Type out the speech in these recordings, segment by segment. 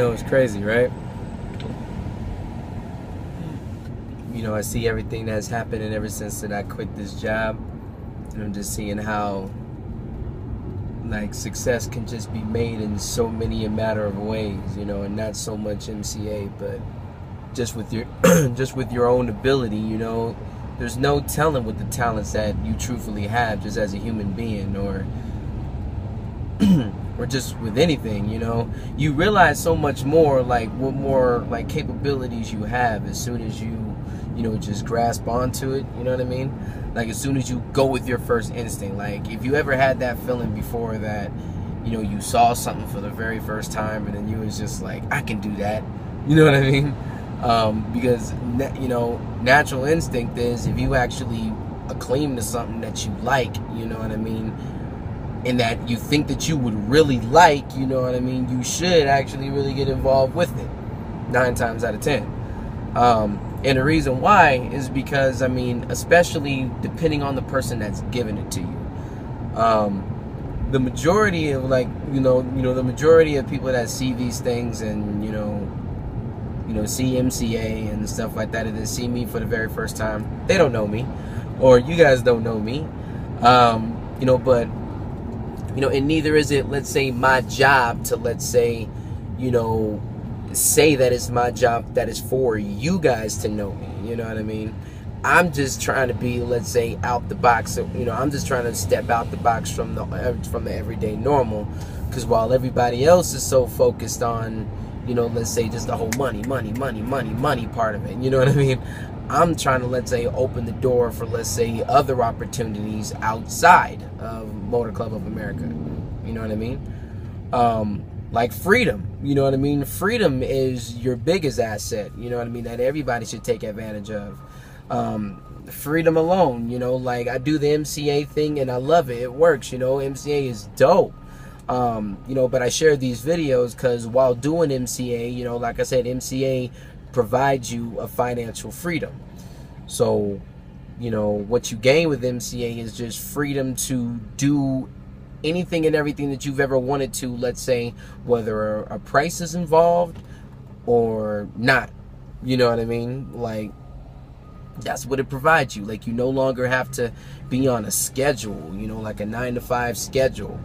It's crazy, right? I see everything that's happening ever since that I quit this job, and I'm just seeing how like success can just be made in so many a matter of ways, and not so much MCA, but just with your just with your own ability. There's no telling with the talents that you truthfully have just as a human being, or or just with anything. You realize so much more, like what more like capabilities you have as soon as you just grasp onto it. You know what I mean? Like as soon as you go with your first instinct. Like if you ever had that feeling before that you saw something for the very first time and then you was just like, I can do that. You know what I mean? Because natural instinct is if you actually acclaim to something that you like, you know what I mean, and that you think that you would really like, you know what I mean, you should actually really get involved with it 9 times out of 10. And the reason why is because, especially depending on the person that's giving it to you, the majority of the majority of people that see these things and see MCA and stuff like that, and then see me for the very first time, they don't know me, or you guys don't know me, but and neither is it, let's say, my job to, let's say, say that it's my job that is for you guys to know me. You know what I mean? I'm just trying to be, let's say, out the box. I'm just trying to step out the box from the everyday normal, because while everybody else is so focused on, let's say, just the whole money part of it. You know what I mean? I'm trying to, let's say, open the door for, let's say, other opportunities outside of Motor Club of America. You know what I mean? Like freedom. You know what I mean? Freedom is your biggest asset. You know what I mean? That everybody should take advantage of. Freedom alone. Like I do the MCA thing and I love it. It works. MCA is dope. But I share these videos because while doing MCA, like I said, MCA provides you a financial freedom. So, what you gain with MCA is just freedom to do anything and everything that you've ever wanted to, let's say, whether a price is involved or not. You know what I mean? Like, that's what it provides you. Like, you no longer have to be on a schedule, like a 9-to-5 schedule.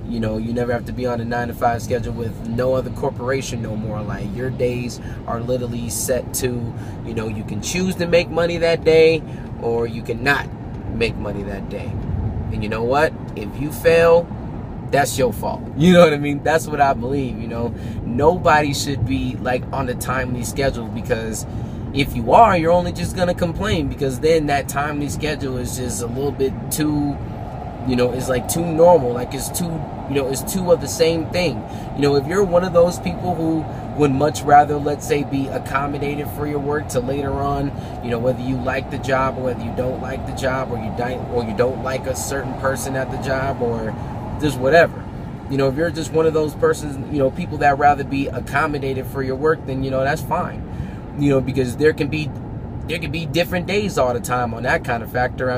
You never have to be on a 9-to-5 schedule with no other corporation no more. Like, your days are literally set to, you can choose to make money that day or you cannot make money that day. And you know what? If you fail, that's your fault. You know what I mean? That's what I believe. Nobody should be like on a timely schedule, because if you are, you're only just gonna complain, because then that timely schedule is just a little bit too, it's like too normal. Like it's too, it's too of the same thing. If you're one of those people who would much rather, let's say, be accommodated for your work to later on, whether you like the job or whether you don't like the job, or you don't like a certain person at the job, or just whatever. If you're just one of those persons, people that rather be accommodated for your work, then that's fine. Because there can be different days all the time on that kind of factor.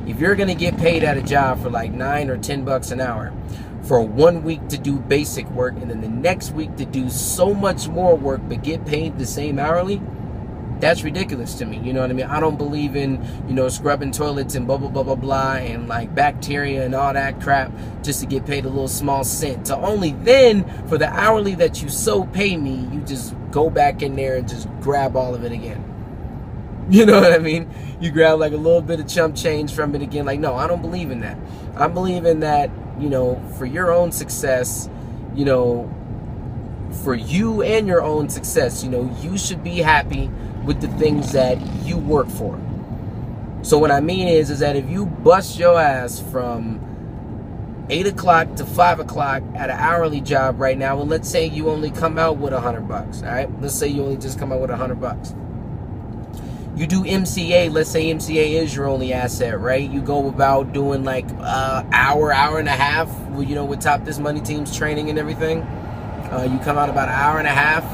If you're gonna get paid at a job for like $9 or $10 an hour for 1 week to do basic work, and then the next week to do so much more work but get paid the same hourly, that's ridiculous to me. You know what I mean? I don't believe in, scrubbing toilets and blah, blah, blah, blah, blah, and like bacteria and all that crap just to get paid a little small cent. To only then, for the hourly that you so pay me, you just go back in there and just grab all of it again. You know what I mean? You grab like a little bit of chump change from it again. Like, no, I don't believe in that. I believe in that, for your own success, for you and your own success, you should be happy with the things that you work for. So what I mean is that if you bust your ass from 8 o'clock to 5 o'clock at an hourly job right now, and let's say you only come out with $100, all right? Let's say you only just come out with $100. You do MCA, let's say MCA is your only asset, right? You go about doing like hour and a half, with Top This Money Team's training and everything. You come out about an hour and a half,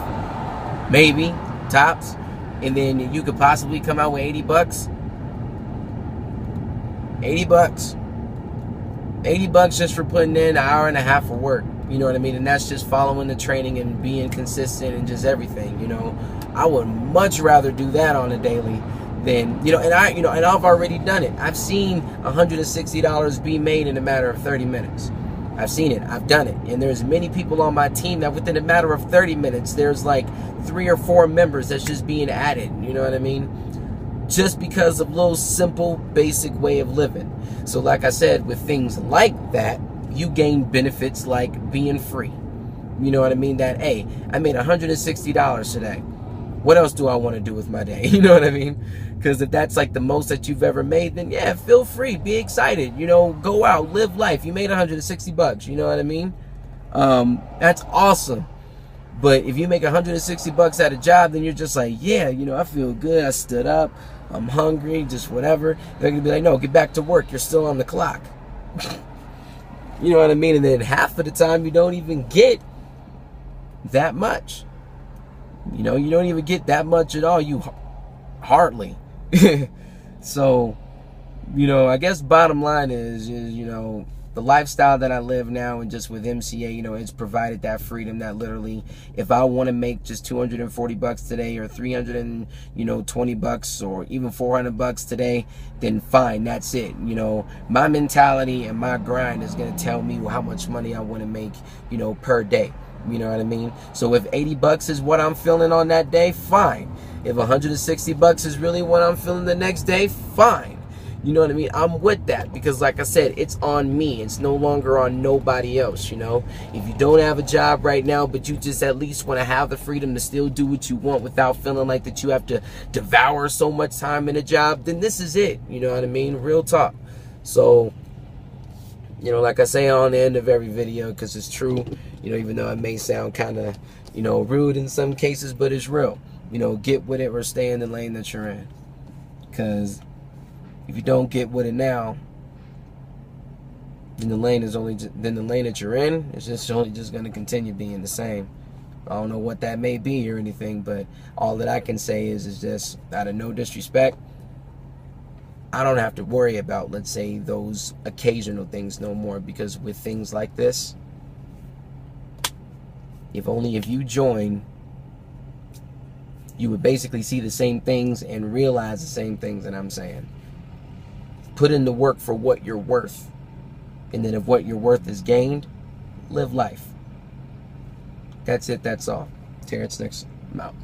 maybe, tops. And then you could possibly come out with $80. $80. $80 just for putting in an hour and a half of work. You know what I mean? And that's just following the training and being consistent and just everything, you know. I would much rather do that on a daily than, you know, and I've already done it. I've seen $160 be made in a matter of 30 minutes. I've seen it. I've done it. And there's many people on my team that within a matter of 30 minutes, there's like 3 or 4 members that's just being added. You know what I mean? Just because of little simple, basic way of living. So like I said, with things like that, you gain benefits like being free. You know what I mean? That, hey, I made $160 today. What else do I want to do with my day? You know what I mean? Because if that's like the most that you've ever made, then yeah, feel free, be excited. You know, go out, live life. You made $160. You know what I mean? That's awesome. But if you make $160 at a job, then you're just like, yeah, you know, I feel good. I stood up. I'm hungry, just whatever. They're going to be like, no, get back to work. You're still on the clock. You know what I mean? And then half of the time, you don't even get that much. You know, you don't even get that much at all. You hardly. So, you know, I guess bottom line is, you know, the lifestyle that I live now and just with MCA, you know, it's provided that freedom that literally if I want to make just $240 today or $320 or even $400 today, then fine, that's it. You know, my mentality and my grind is going to tell me how much money I want to make, you know, per day. You know what I mean? So if $80 is what I'm feeling on that day, fine. If $160 is really what I'm feeling the next day, fine. You know what I mean? I'm with that because like I said, it's on me. It's no longer on nobody else, you know? If you don't have a job right now, but you just at least want to have the freedom to still do what you want without feeling like that you have to devour so much time in a job, then this is it. You know what I mean? Real talk. So, you know, like I say on the end of every video, because it's true, you know, even though it may sound kind of, you know, rude in some cases, but it's real. You know, get with it or stay in the lane that you're in. Because if you don't get with it now, then the lane that you're in is just only just going to continue being the same. I don't know what that may be or anything, but all that I can say is just out of no disrespect, I don't have to worry about, let's say, those occasional things no more, because with things like this, if you join, you would basically see the same things and realize the same things that I'm saying. Put in the work for what you're worth. And then if what you're worth is gained, live life. That's it, that's all. Terrence Nixon, I'm out.